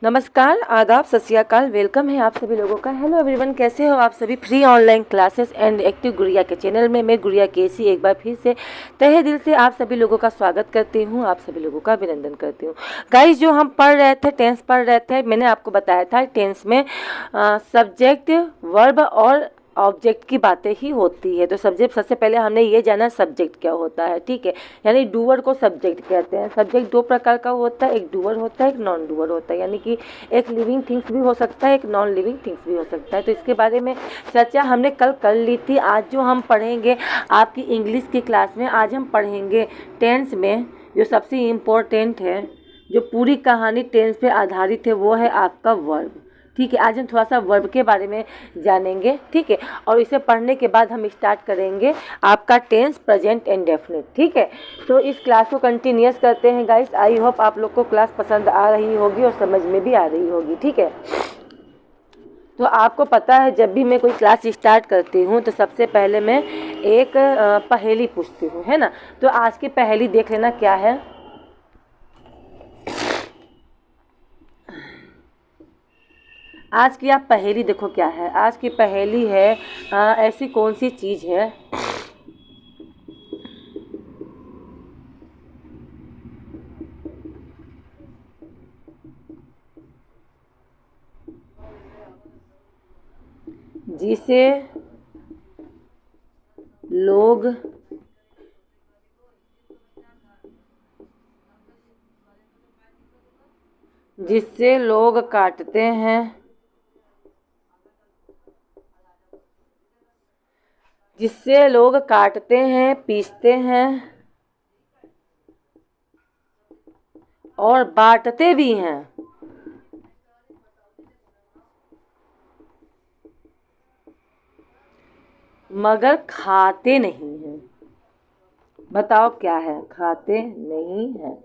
नमस्कार, आदाब, सत श्री अकाल। वेलकम है आप सभी लोगों का। हेलो एवरीवन, कैसे हो आप सभी। Free online classes and active गुड़िया के चैनल में मैं गुड़िया केसी एक बार फिर से तहे दिल से आप सभी लोगों का स्वागत करती हूँ, आप सभी लोगों का अभिनंदन करती हूँ। गाइस, जो हम पढ़ रहे थे, टेंस पढ़ रहे थे, मैंने आपको बताया था टेंस में सब्जेक्ट, वर्ब और ऑब्जेक्ट की बातें ही होती है। तो सब्जेक्ट, सबसे पहले हमने ये जाना सब्जेक्ट क्या होता है, ठीक है। यानी डूअर को सब्जेक्ट कहते हैं। सब्जेक्ट दो प्रकार का होता है, एक डूअर होता है, एक नॉन डूअर होता है। यानी कि एक लिविंग थिंग्स भी हो सकता है, एक नॉन लिविंग थिंग्स भी हो सकता है। तो इसके बारे में चर्चा हमने कल कर ली थी। आज जो हम पढ़ेंगे आपकी इंग्लिश की क्लास में, आज हम पढ़ेंगे टेंस में जो सबसे इम्पोर्टेंट है, जो पूरी कहानी टेंस पे आधारित है, वो है आपका वर्ब, ठीक है। आज हम थोड़ा सा वर्ब के बारे में जानेंगे, ठीक है। और इसे पढ़ने के बाद हम स्टार्ट करेंगे आपका टेंस, प्रेजेंट एंड डेफिनेट, ठीक है। तो इस क्लास को कंटिन्यूअस करते हैं गाइस। आई होप आप लोग को क्लास पसंद आ रही होगी और समझ में भी आ रही होगी, ठीक है। तो आपको पता है, जब भी मैं कोई क्लास स्टार्ट करती हूँ तो सबसे पहले मैं एक पहेली पूछती हूँ, है ना। तो आज की पहेली देख लेना क्या है। आज की आप पहेली देखो क्या है। आज की पहेली है ऐसी कौन सी चीज़ है जिसे लोग जिससे लोग काटते हैं, जिससे लोग काटते हैं, पीसते हैं और बांटते भी हैं, मगर खाते नहीं हैं। बताओ क्या है, खाते नहीं है।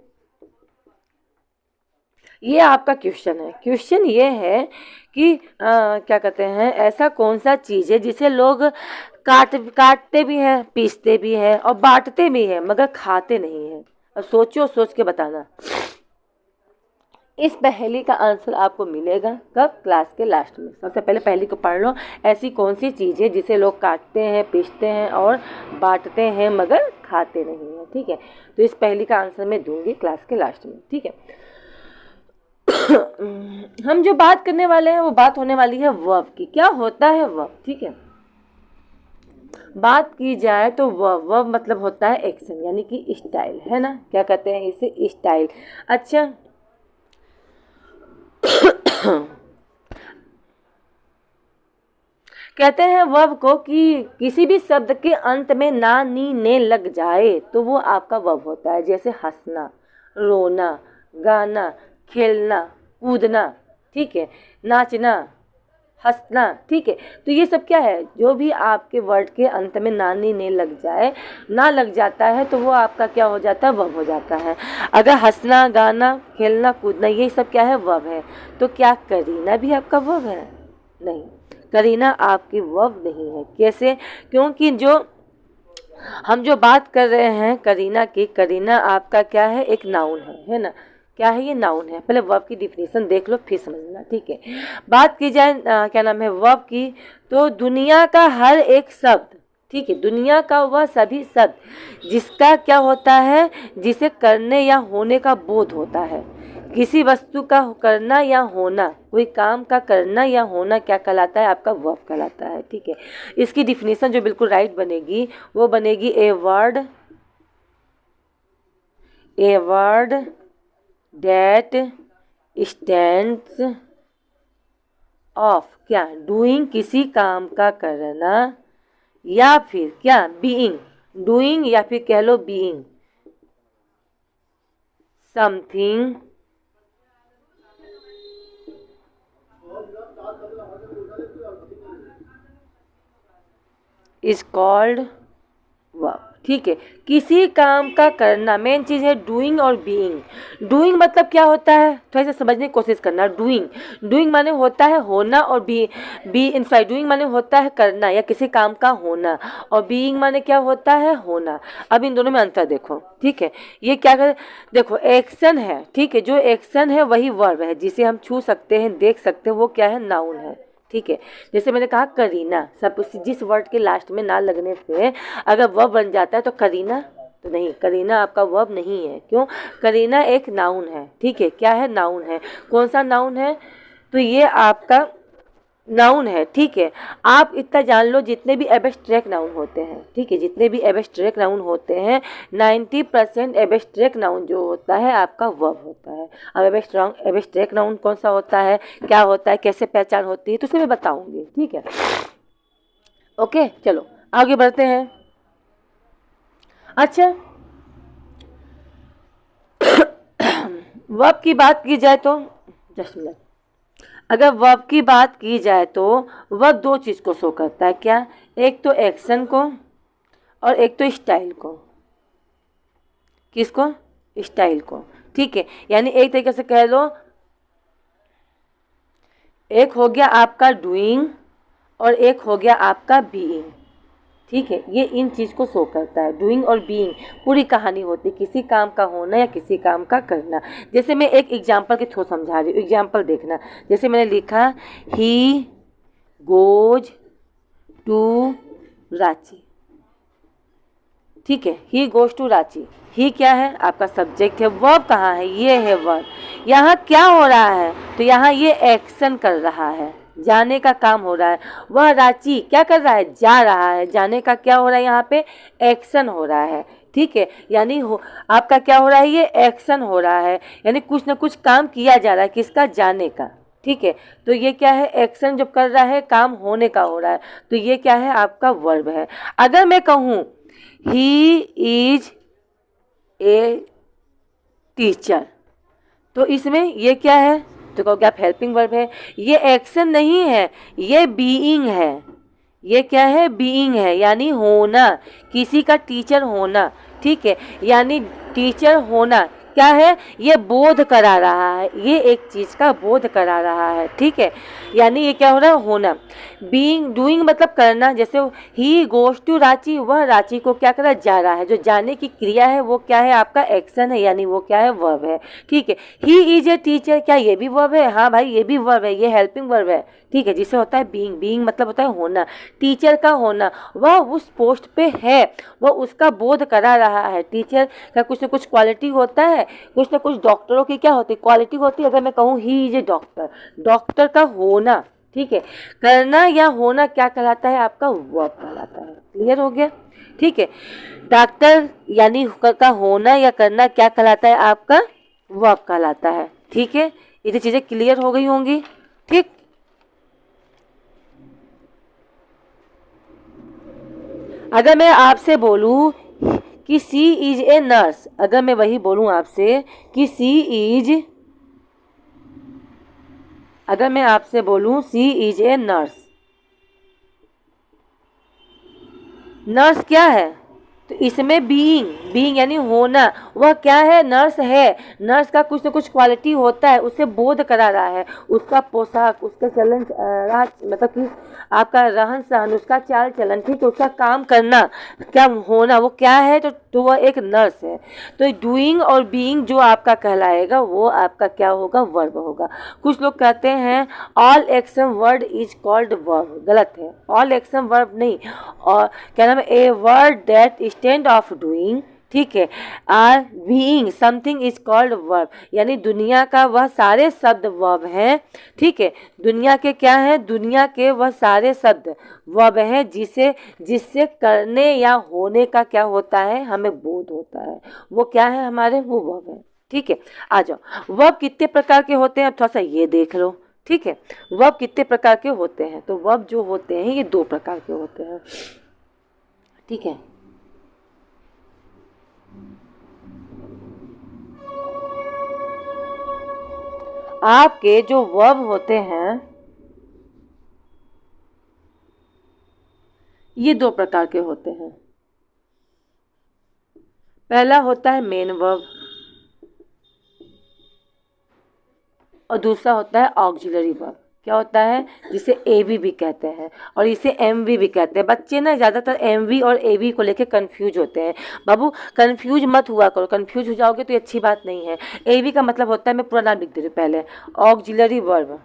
ये आपका क्वेश्चन है। क्वेश्चन ये है कि क्या कहते हैं, ऐसा कौन सा चीज़ है जिसे लोग काटते भी हैं, पीसते भी हैं और बांटते भी हैं, मगर खाते नहीं हैं। अब सोचो, सोच के बताना। इस पहेली का आंसर आपको मिलेगा कब, क्लास के लास्ट में। सबसे पहले पहेली को पढ़ लो। ऐसी कौन सी चीज़ है जिसे लोग काटते हैं, पीसते हैं और बांटते हैं, मगर खाते नहीं हैं, ठीक है। तो इस पहेली का आंसर मैं दूंगी क्लास के लास्ट में, ठीक है। हम जो बात करने वाले हैं वो बात होने वाली है वर्ब की। क्या होता है वर्ब, ठीक है। बात की जाए तो वर्ब मतलब होता है एक्शन, यानी कि स्टाइल, है ना। क्या कहते हैं इसे, स्टाइल। अच्छा कहते हैं वर्ब को कि किसी भी शब्द के अंत में ना, नी, ने लग जाए तो वो आपका वर्ब होता है। जैसे हंसना, रोना, गाना, खेलना, कूदना, ठीक है, नाचना, हंसना, ठीक है। तो ये सब क्या है, जो भी आपके वर्ड के अंत में ना, नी, ने लग जाए, ना लग जाता है तो वो आपका क्या हो जाता है, वर्ब हो जाता है। अगर हंसना, गाना, खेलना, कूदना, ये सब क्या है, वर्ब है। तो क्या करीना भी आपका वर्ब है? नहीं, करीना आपकी वर्ब नहीं है। कैसे? क्योंकि जो हम जो बात कर रहे हैं करीना की, करीना आपका क्या है, एक नाउन है ना। क्या है ये, नाउन है। पहले वर्ब की डिफिनेशन देख लो फिर समझना, ठीक है। बात की जाए क्या नाम है, वर्ब की, तो दुनिया का हर एक शब्द, ठीक है, दुनिया का वह सभी शब्द जिसका क्या होता है, जिसे करने या होने का बोध होता है। किसी वस्तु का करना या होना, कोई काम का करना या होना क्या कहलाता है, आपका वर्ब कहलाता है, ठीक है। इसकी डिफिनेशन जो बिल्कुल राइट बनेगी वो बनेगी ए वर्ड दैट स्टैंड्स ऑफ, क्या, डूइंग, किसी काम का करना, या फिर क्या, बीइंग, डूइंग, या फिर कह लो being something is called verb. ठीक है, किसी काम का करना, मेन चीज़ है डूइंग और बीइंग। डूइंग मतलब क्या होता है, थोड़ा सा समझने की कोशिश करना। डूइंग माने होता है होना, और डूइंग माने होता है करना या किसी काम का होना, और बीइंग माने क्या होता है, होना। अब इन दोनों में अंतर देखो। ठीक है, ये क्या कर, देखो एक्शन है। ठीक है, जो एक्शन है वही वर्ब है, जिसे हम छू सकते हैं, देख सकते हैं, वो क्या है, नाउन है। ठीक है, जैसे मैंने कहा करीना, सब जिस वर्ड के लास्ट में ना लगने से अगर वर्ब बन जाता है तो करीना, तो नहीं, करीना आपका वर्ब नहीं है। क्यों, करीना एक नाउन है। ठीक है, क्या है, नाउन है। कौन सा नाउन है, तो ये आपका नाउन है। ठीक है, आप इतना जान लो, जितने भी एब्स्ट्रैक्ट नाउन होते हैं, ठीक है, जितने भी एब्स्ट्रैक्ट नाउन होते हैं 90% एब्स्ट्रैक्ट नाउन जो होता है आपका वर्ब होता है। अब एब्स्ट्रैक्ट नाउन कौन सा होता है, क्या होता है, कैसे पहचान होती है, तो उसे मैं बताऊंगी। ठीक है, ओके, चलो आगे बढ़ते हैं। अच्छा, वर्ब की बात की जाए तो, जस्ट मिनट, अगर वर्ब की बात की जाए तो वर्ब दो चीज़ को शो करता है। क्या, एक तो एक्शन को और एक तो स्टाइल को। किसको, स्टाइल को। ठीक है, यानी एक तरीके से कह लो, एक हो गया आपका डूइंग और एक हो गया आपका बीइंग। ठीक है, ये इन चीज़ को शो करता है। डूइंग और बीइंग पूरी कहानी होती है, किसी काम का होना या किसी काम का करना। जैसे मैं एक एग्जाम्पल के थ्रू समझा रही हूँ, एग्जाम्पल देखना। जैसे मैंने लिखा ही गोज टू रांची। ठीक है, ही गोज टू रांची, ही क्या है, आपका सब्जेक्ट है। वर्ब कहाँ है, ये है वर्ब। यहाँ क्या हो रहा है, तो यहाँ ये एक्शन कर रहा है, जाने का काम हो रहा है। वह रांची क्या कर रहा है, जा रहा है, जाने का क्या हो रहा है, यहाँ पे एक्शन हो रहा है। ठीक है, यानी आपका क्या हो रहा है, ये एक्शन हो रहा है, यानी कुछ ना कुछ काम किया जा रहा है, किसका, जाने का। ठीक है, तो ये क्या है, एक्शन जब कर रहा है, काम होने का हो रहा है, तो ये क्या है, आपका वर्ब है। अगर मैं कहूँ ही इज ए टीचर, तो इसमें ये क्या है, तो कहोगे आप हेल्पिंग वर्ब है। ये एक्शन नहीं है, ये बीइंग है। ये क्या है, बीइंग है, यानी होना, किसी का टीचर होना। ठीक है, यानी टीचर होना क्या है, ये बोध करा रहा है, ये एक चीज़ का बोध करा रहा है। ठीक है, यानी ये क्या हो रहा है, होना। बीइंग, डूइंग मतलब करना। जैसे ही गोज टू रांची, वह रांची को क्या करा, जा रहा है। जो जाने की क्रिया है वो क्या है, आपका एक्शन है, यानी वो क्या है, वर्ब है। ठीक है, ही इज ए टीचर, क्या ये भी वर्ब है, हाँ भाई ये भी वर्ब है, ये हेल्पिंग वर्ब है। ठीक है, जिसे होता है बीइंग, बीइंग मतलब होता है होना, टीचर का होना, वह उस पोस्ट पे है, वह उसका बोध करा रहा है। टीचर का कुछ ना कुछ क्वालिटी होता है, कुछ ना कुछ डॉक्टरों की क्या होती है, क्वालिटी होती है। अगर मैं कहूँ he is a doctor, doctor का होना, ठीक है, करना या होना क्या कहलाता है, आपका वर्ब कहलाता है। क्लियर हो गया। ठीक है, डॉक्टर यानी का होना या करना क्या कहलाता है, आपका वर्ब कहलाता है। ठीक है, ये चीज़ें क्लियर हो गई होंगी। ठीक, अगर मैं आपसे बोलूँ कि सी इज ए नर्स, अगर मैं वही बोलूँ आपसे कि सी इज, अगर मैं आपसे बोलूँ सी इज ए नर्स, नर्स क्या है, तो इसमें बीइंग, बीइंग यानी होना, वह क्या है, नर्स है। नर्स का कुछ ना कुछ क्वालिटी होता है, उसे बोध करा रहा है, उसका पोशाक, उसका चलन, मतलब कि आपका रहन सहन, उसका चाल चलन, ठीक है, उसका काम करना, क्या होना, वो क्या है, तो वह एक नर्स है। तो डूइंग और बीइंग जो आपका कहलाएगा वो आपका क्या होगा, वर्ब होगा। कुछ लोग कहते हैं all action word is called verb, गलत है, ऑल एक्शन वर्ब नहीं, और क्या नाम है, a word that stand of doing, ठीक है, or being something is called verb, यानी दुनिया का वह सारे शब्द वर्ब हैं। ठीक है, दुनिया के क्या है, दुनिया के वह सारे शब्द वर्ब हैं, जिससे करने या होने का क्या होता है, हमें बोध होता है, वो क्या है हमारे, वो वर्ब है। ठीक है, आ जाओ, वर्ब कितने प्रकार के होते हैं, थोड़ा सा ये देख लो। ठीक है, वर्ब कितने प्रकार के होते हैं, तो वर्ब जो होते हैं ये दो प्रकार के होते हैं। ठीक है, आपके जो वर्ब होते हैं ये दो प्रकार के होते हैं। पहला होता है मेन वर्ब और दूसरा होता है ऑक्सिलरी वर्ब। क्या होता है? जिसे एवी भी कहते हैं और इसे एमवी भी कहते हैं। बच्चे ना ज़्यादातर एमवी और एवी को लेके कंफ्यूज होते हैं। बाबू कंफ्यूज मत हुआ करो, कंफ्यूज हो जाओगे तो ये अच्छी बात नहीं है। एवी का मतलब होता है, मैं पूरा नाम लिख दे रही हूँ पहले, ऑक्सिलरी वर्ब।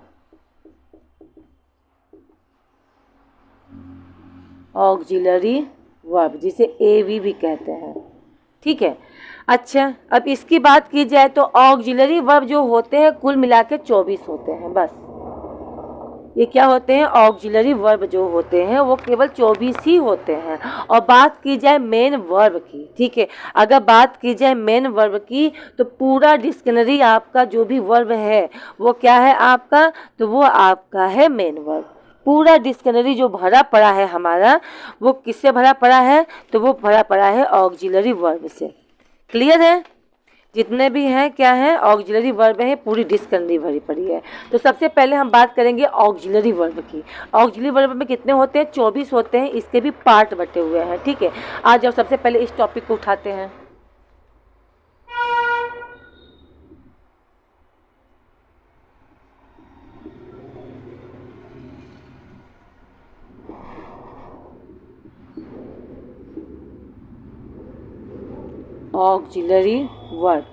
ऑक्सिलरी वर्ब जिसे एवी भी कहते हैं, ठीक है। अच्छा, अब इसकी बात की जाए तो ऑक्सिलरी वर्ब जो होते हैं कुल मिला के 24 होते हैं बस। ये क्या होते हैं? ऑक्सिलरी वर्ब जो होते हैं वो केवल 24 ही होते हैं। और बात की जाए मेन वर्ब की, ठीक है, अगर बात की जाए मेन वर्ब की तो पूरा डिक्शनरी आपका जो भी वर्ब है वो क्या है आपका? तो वो आपका है मेन वर्ब। पूरा डिक्शनरी जो भरा पड़ा है हमारा वो किससे भरा पड़ा है? तो वो भरा पड़ा है ऑक्सिलरी वर्ब से। क्लियर है? जितने भी हैं क्या है? ऑक्सिलरी वर्ब है, पूरी डिक्शनरी भरी पड़ी है। तो सबसे पहले हम बात करेंगे ऑक्सिलरी वर्ब की। ऑक्सिलरी वर्ब में कितने होते हैं? 24 होते हैं। इसके भी पार्ट बटे हुए हैं, ठीक है। आज जब सबसे पहले इस टॉपिक को उठाते हैं। ऑक्सिलरी वर्ब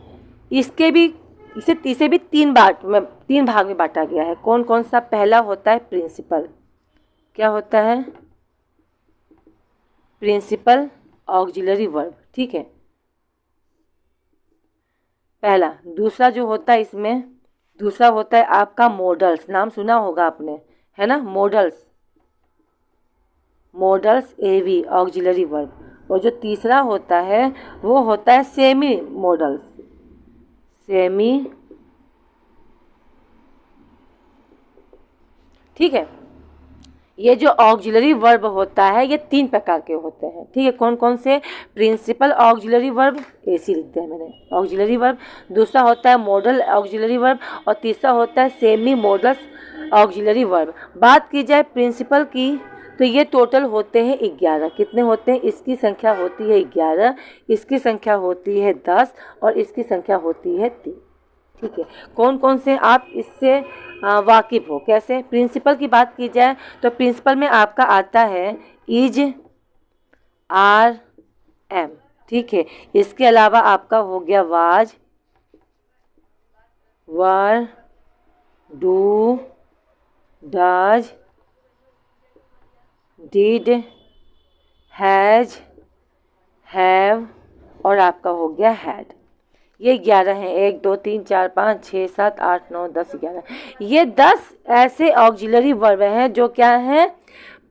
इसे भी तीन भाग में बांटा गया है। कौन कौन सा? पहला होता है प्रिंसिपल। क्या होता है? प्रिंसिपल ऑक्सिलरी वर्ब, ठीक है, पहला। दूसरा जो होता है इसमें, दूसरा होता है आपका मॉडल्स। नाम सुना होगा आपने, है ना? मॉडल्स, मॉडल्स एवी ऑक्सिलरी वर्ब। और जो तीसरा होता है वो होता है सेमी मॉडल्स, सेमी, ठीक है। ये जो ऑक्सिलरी वर्ब होता है ये तीन प्रकार के होते हैं, ठीक है। कौन कौन से? प्रिंसिपल ऑक्सिलरी वर्ब, ऐसी लिखते हैं मैंने, ऑक्सिलरी वर्ब। दूसरा होता है मॉडल ऑक्सिलरी वर्ब और तीसरा होता है सेमी मॉडल्स ऑक्सिलरी वर्ब। बात की जाए प्रिंसिपल की तो ये टोटल होते हैं 11। कितने होते हैं? इसकी संख्या होती है 11, इसकी संख्या होती है 10 और इसकी संख्या होती है 3, ठीक है। कौन कौन से आप इससे वाकिफ हो? कैसे? प्रिंसिपल की बात की जाए तो प्रिंसिपल में आपका आता है इज, आर, एम, ठीक है। इसके अलावा आपका हो गया was, were, do, does, did, has, have और आपका हो गया हैड। ये 11 हैं। 1 2 3 4 5 6 7 8 9 10 11। ये 10 ऐसे ऑक्सिलरी वर्ब हैं जो क्या हैं?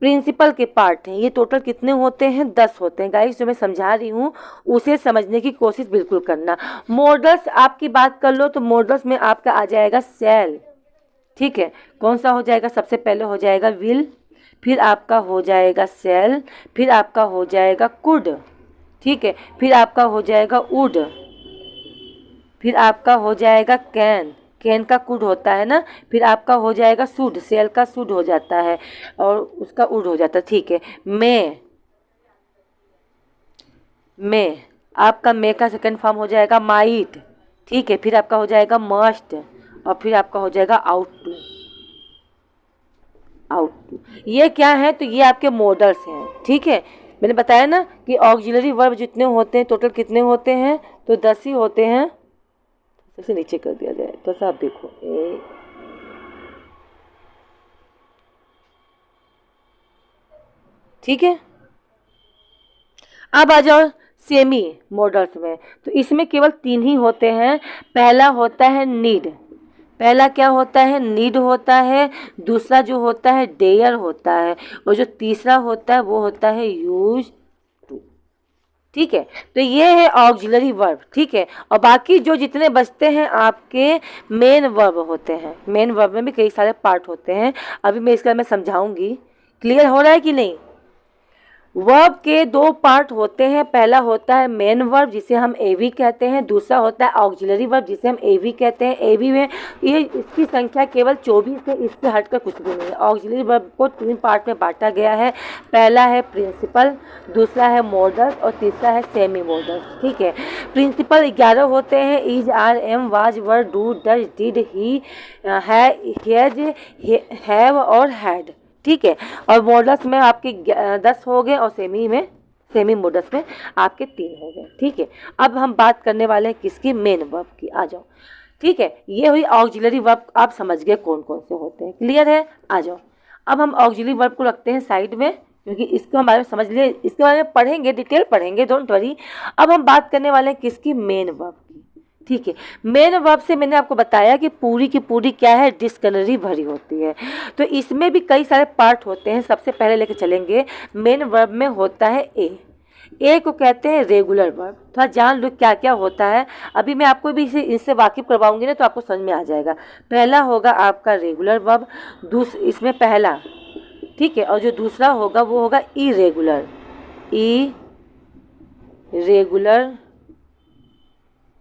प्रिंसिपल के पार्ट हैं। ये टोटल कितने होते हैं? 10 होते हैं। गाइस जो मैं समझा रही हूँ उसे समझने की कोशिश बिल्कुल करना। मॉडल्स आपकी बात कर लो तो मॉडल्स में आपका आ जाएगा सेल, ठीक है। कौन सा हो जाएगा? सबसे पहले हो जाएगा विल, फिर आपका हो जाएगा सेल, फिर आपका हो जाएगा कुड, ठीक है, फिर आपका हो जाएगा वुड, फिर आपका हो जाएगा कैन, कैन का कुड होता है ना, फिर आपका हो जाएगा शुड, सेल का शुड हो जाता है और उसका उड हो जाता है, ठीक है। मे आपका मे का सेकंड फॉर्म हो जाएगा माइट, ठीक है, फिर आपका हो जाएगा मस्ट और फिर आपका हो जाएगा आउट टू। ये क्या है? तो ये आपके मॉडल्स हैं, ठीक है। मैंने बताया ना कि ऑक्सिलरी वर्ब जितने होते हैं टोटल कितने होते हैं? तो 10 ही होते हैं। इसे नीचे कर दिया जाए तो सब देखो, ठीक है। अब आ जाओ सेमी मॉडल्स में, तो इसमें केवल 3 ही होते हैं। पहला होता है नीड, पहला क्या होता है? नीड होता है। दूसरा जो होता है डेयर होता है और जो तीसरा होता है वो होता है यूज टू, ठीक है। तो ये है ऑक्सिलरी वर्ब, ठीक है। और बाकी जो जितने बचते हैं आपके मेन वर्ब होते हैं। मेन वर्ब में भी कई सारे पार्ट होते हैं, अभी मैं इसका मैं समझाऊंगी। क्लियर हो रहा है कि नहीं? वर्ब के दो पार्ट होते हैं। पहला होता है मेन वर्ब जिसे हम एवी कहते हैं, दूसरा होता है ऑक्सिलरी वर्ब जिसे हम एवी कहते हैं। एवी में ये इसकी संख्या केवल 24 है, इससे हटकर कुछ भी नहीं है। ऑक्सिलरी वर्ब को 3 पार्ट में बांटा गया है। पहला है प्रिंसिपल, दूसरा है मॉडल और तीसरा है सेमी मॉडल। ठीक है, प्रिंसिपल 11 होते हैं, is, are, am, was, were, do, does, did, ही, हैज, हैव और हैड। ठीक है, और मॉडल्स में आपके 10 हो गए और सेमी मॉडल्स में आपके 3 हो गए। ठीक है, अब हम बात करने वाले हैं किसकी, मेन वर्ब की। आ जाओ। ठीक है, ये हुई ऑक्सिलरी वर्ब, आप समझ गए कौन कौन से होते हैं। क्लियर है? आ जाओ। अब हम ऑक्सिलरी वर्ब को रखते हैं साइड में, क्योंकि इसको हम बारे में समझ लिए, इसके बारे में पढ़ेंगे, डिटेल पढ़ेंगे, डोंट वरी। अब हम बात करने वाले हैं किसकी, मेन वर्ब की। ठीक है, मेन वर्ब से मैंने आपको बताया कि पूरी की पूरी क्या है, डिक्शनरी भरी होती है। तो इसमें भी कई सारे पार्ट होते हैं। सबसे पहले लेके चलेंगे, मेन वर्ब में होता है ए को कहते हैं रेगुलर वर्ब। थोड़ा जान लो क्या क्या होता है। अभी मैं आपको भी इससे वाकिफ करवाऊंगी ना, तो आपको समझ में आ जाएगा। पहला होगा आपका रेगुलर वर्ब, इसमें पहला, ठीक है, और जो दूसरा होगा वो होगा इरेगुलर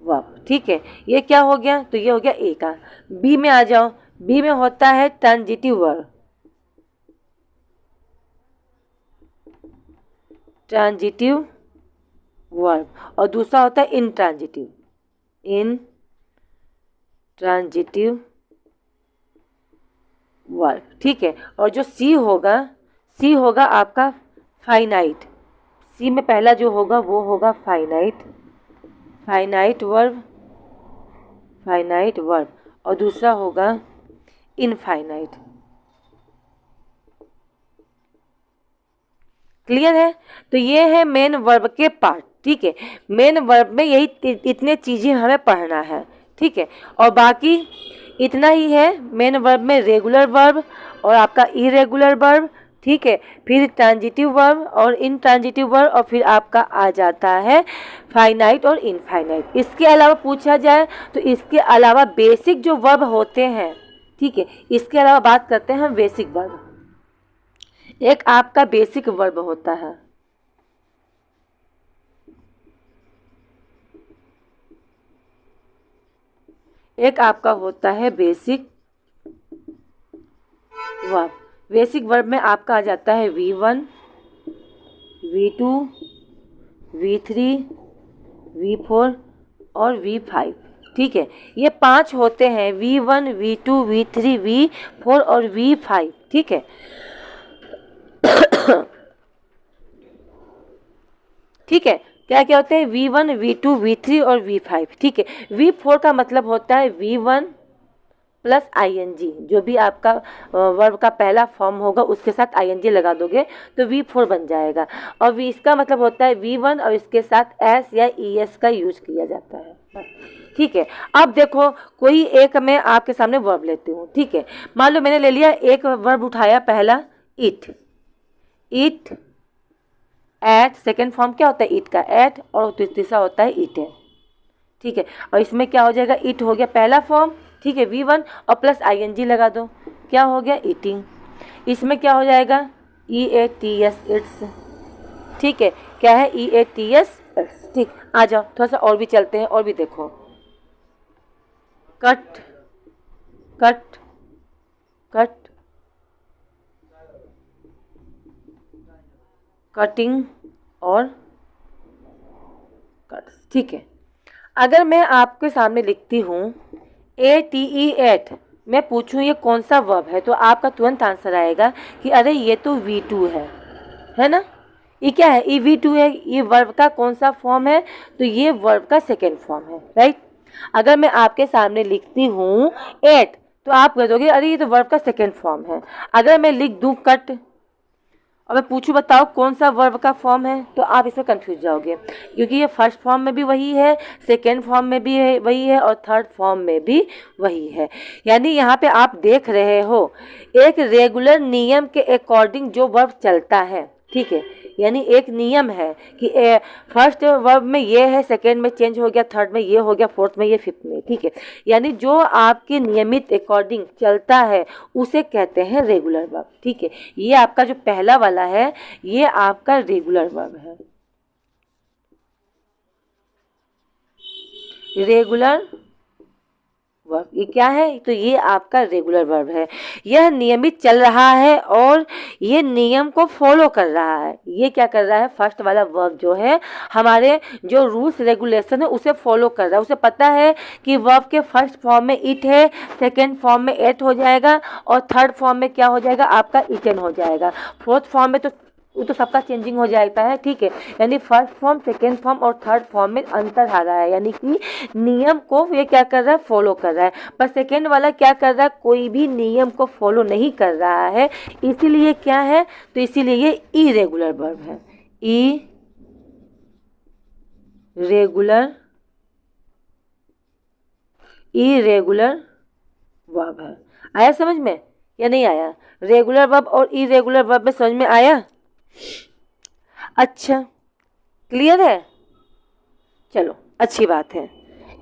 वर्ब। ठीक है, ये क्या हो गया, तो ये हो गया ए का। बी में आ जाओ। बी में होता है ट्रांजिटिव वर्ब, और दूसरा होता है इनट्रांजिटिव वर्ब। ठीक है, और जो सी होगा आपका फाइनाइट। सी में पहला जो होगा वो होगा फाइनाइट वर्ब, और दूसरा होगा इनफाइनाइट। क्लियर है? तो ये है मेन वर्ब के पार्ट। ठीक है, मेन वर्ब में यही इतने चीजें हमें पढ़ना है। ठीक है, और बाकी इतना ही है मेन वर्ब में, रेगुलर वर्ब और आपका इरेगुलर वर्ब। ठीक है, फिर ट्रांजिटिव वर्ब और इनट्रांजिटिव वर्ब, और फिर आपका आ जाता है फाइनाइट और इनफाइनाइट। इसके अलावा पूछा जाए तो इसके अलावा बेसिक जो वर्ब होते हैं, ठीक है, इसके अलावा बात करते हैं हम बेसिक वर्ब। एक आपका बेसिक वर्ब होता है, एक आपका होता है बेसिक वर्ब। बेसिक वर्ब में आपका आ जाता है V1, V2, V3, V4 और V5। ठीक है, ये 5 होते हैं, V1, V2, V3, V4 और V5। ठीक है, ठीक है, क्या क्या होते हैं, V1, V2, V3 और V5। ठीक है, V4 का मतलब होता है V1 प्लस ING, जो भी आपका वर्ब का पहला फॉर्म होगा उसके साथ ING लगा दोगे तो V4 बन जाएगा। और इसका मतलब होता है V1 और इसके साथ S या ES का यूज किया जाता है। ठीक है, अब देखो कोई एक मैं आपके सामने वर्ब लेती हूँ। ठीक है, मान लो मैंने ले लिया एक वर्ब उठाया, पहला इट, एट, सेकेंड फॉर्म क्या होता है इट का, एट, और तीसरा होता है ईटे। ठीक है, और इसमें क्या हो जाएगा, इट हो गया पहला फॉर्म। ठीक है, V1 और प्लस ING लगा दो, क्या हो गया, ईटिंग। इसमें क्या हो जाएगा, EATS, इट्स। ठीक है, क्या है, EATS, इट्स। ठीक, आ जाओ थोड़ा सा और भी चलते हैं, और भी देखो, कट, कटिंग और कट। ठीक है, अगर मैं आपके सामने लिखती हूँ ATE, मैं पूछूं ये कौन सा वर्ब है, तो आपका तुरंत आंसर आएगा कि अरे ये तो V2 है ना। ये क्या है, ये V2 है, ये वर्ब का कौन सा फॉर्म है, तो ये वर्ब का सेकेंड फॉर्म है, राइट। अगर मैं आपके सामने लिखती हूँ 8, तो आप कह दोगे अरे ये तो वर्ब का सेकेंड फॉर्म है। अगर मैं लिख दूँ कट और मैं पूछूं बताओ कौन सा वर्ब का फॉर्म है, तो आप इसमें कंफ्यूज जाओगे, क्योंकि ये फर्स्ट फॉर्म में भी वही है, सेकेंड फॉर्म में भी वही है, और थर्ड फॉर्म में भी वही है। यानी यहाँ पे आप देख रहे हो एक रेगुलर नियम के अकॉर्डिंग जो वर्ब चलता है, ठीक है, यानी एक नियम है कि फर्स्ट वर्ब में ये है, सेकंड में चेंज हो गया, थर्ड में ये हो गया, फोर्थ में ये, फिफ्थ में, ठीक है। यानी जो आपके नियमित अकॉर्डिंग चलता है उसे कहते हैं रेगुलर वर्ब, ठीक है। ये आपका जो पहला वाला है ये आपका रेगुलर वर्ब है, रेगुलर वर्ब। ये क्या है? तो ये आपका रेगुलर वर्ब है। यह नियमित चल रहा है और ये नियम को फॉलो कर रहा है। ये क्या कर रहा है? फर्स्ट वाला वर्ब जो है हमारे जो रूल्स रेगुलेशन है उसे फॉलो कर रहा है। उसे पता है कि वर्ब के फर्स्ट फॉर्म में इट है, सेकेंड फॉर्म में एट हो जाएगा और थर्ड फॉर्म में क्या हो जाएगा? आपका इटन हो जाएगा। फोर्थ फॉर्म में तो वो तो सबका चेंजिंग हो जाता है, ठीक है। यानी फर्स्ट फॉर्म, सेकेंड फॉर्म और थर्ड फॉर्म में अंतर आ रहा है, यानी कि नियम को ये क्या कर रहा है? फॉलो कर रहा है। पर सेकेंड वाला क्या कर रहा है? कोई भी नियम को फॉलो नहीं कर रहा है, इसीलिए क्या है? तो इसीलिए ये इरेगुलर वर्ब है, इरेगुलर वर्ब है। आया समझ में या नहीं आया? रेगुलर वर्ब और इरेगुलर वर्ब में समझ में आया? अच्छा, क्लियर है? चलो, अच्छी बात है,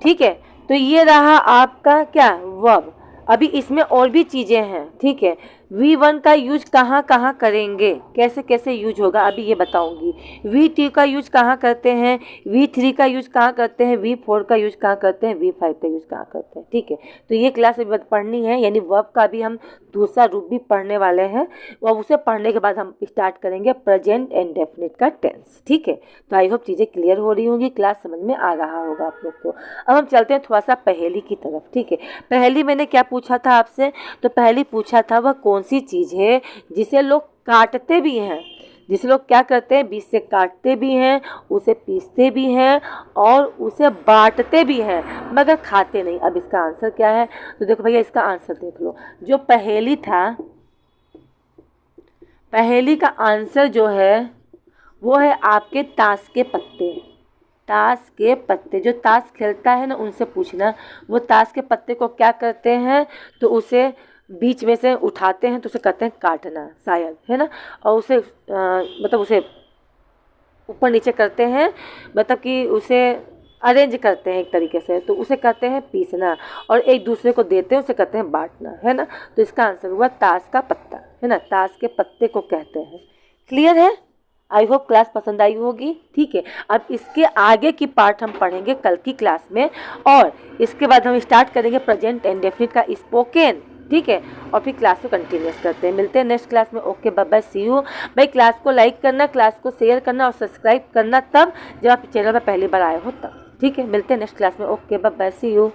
ठीक है। तो ये रहा आपका क्या? वर्ब। अभी इसमें और भी चीज़ें हैं, ठीक है। V1 का यूज कहाँ कहाँ करेंगे, कैसे कैसे यूज होगा, अभी ये बताऊंगी। V2 का यूज कहाँ करते हैं, V3 का यूज कहाँ करते हैं, V4 का यूज कहाँ करते हैं, V5 का यूज कहाँ करते हैं, ठीक है। तो ये क्लास अभी पढ़नी है, यानी वर्ब का भी हम दूसरा रूप भी पढ़ने वाले हैं और उसे पढ़ने के बाद हम स्टार्ट करेंगे प्रेजेंट एंड डेफिनेट का टेंस, ठीक है। तो आई होप चीज़ें क्लियर हो रही होंगी, क्लास समझ में आ रहा होगा आप लोग को। अब हम चलते हैं थोड़ा सा पहेली की तरफ, ठीक है। पहेली मैंने क्या पूछा था आपसे? तो पहली पूछा था वह कौन सी चीज़ है जिसे लोग काटते भी हैं, जिसे लोग क्या करते हैं? बीच से काटते भी हैं, उसे पीसते भी हैं और उसे बांटते भी हैं, मगर खाते नहीं। अब इसका आंसर क्या है? तो देखो भैया, इसका आंसर देख लो। जो पहेली था, पहेली का आंसर जो है वो है आपके ताश के पत्ते। ताश के पत्ते, जो ताश खेलता है ना उनसे पूछना, वो ताश के पत्ते को क्या करते हैं? तो उसे बीच में से उठाते हैं तो उसे कहते हैं काटना, शायद, है ना। और उसे मतलब उसे ऊपर नीचे करते हैं, मतलब कि उसे अरेंज करते हैं एक तरीके से, तो उसे कहते हैं पीसना। और एक दूसरे को देते हैं, उसे कहते हैं बांटना, है ना। तो इसका आंसर हुआ ताश का पत्ता, है ना। ताश के पत्ते को कहते हैं। क्लियर है? आई होप क्लास पसंद आई होगी, ठीक है। अब इसके आगे की पार्ट हम पढ़ेंगे कल की क्लास में और इसके बाद हम स्टार्ट करेंगे प्रेजेंट एंड डेफिनिट का स्पोकन, ठीक है। और फिर क्लास को कंटिन्यूस करते हैं। मिलते हैं नेक्स्ट क्लास में। Okay, bye bye, see you. भाई क्लास को लाइक करना, क्लास को शेयर करना और सब्सक्राइब करना तब जब आप चैनल पर पहली बार आए हो तब, ठीक है। मिलते हैं नेक्स्ट क्लास में। Okay, bye bye, see you.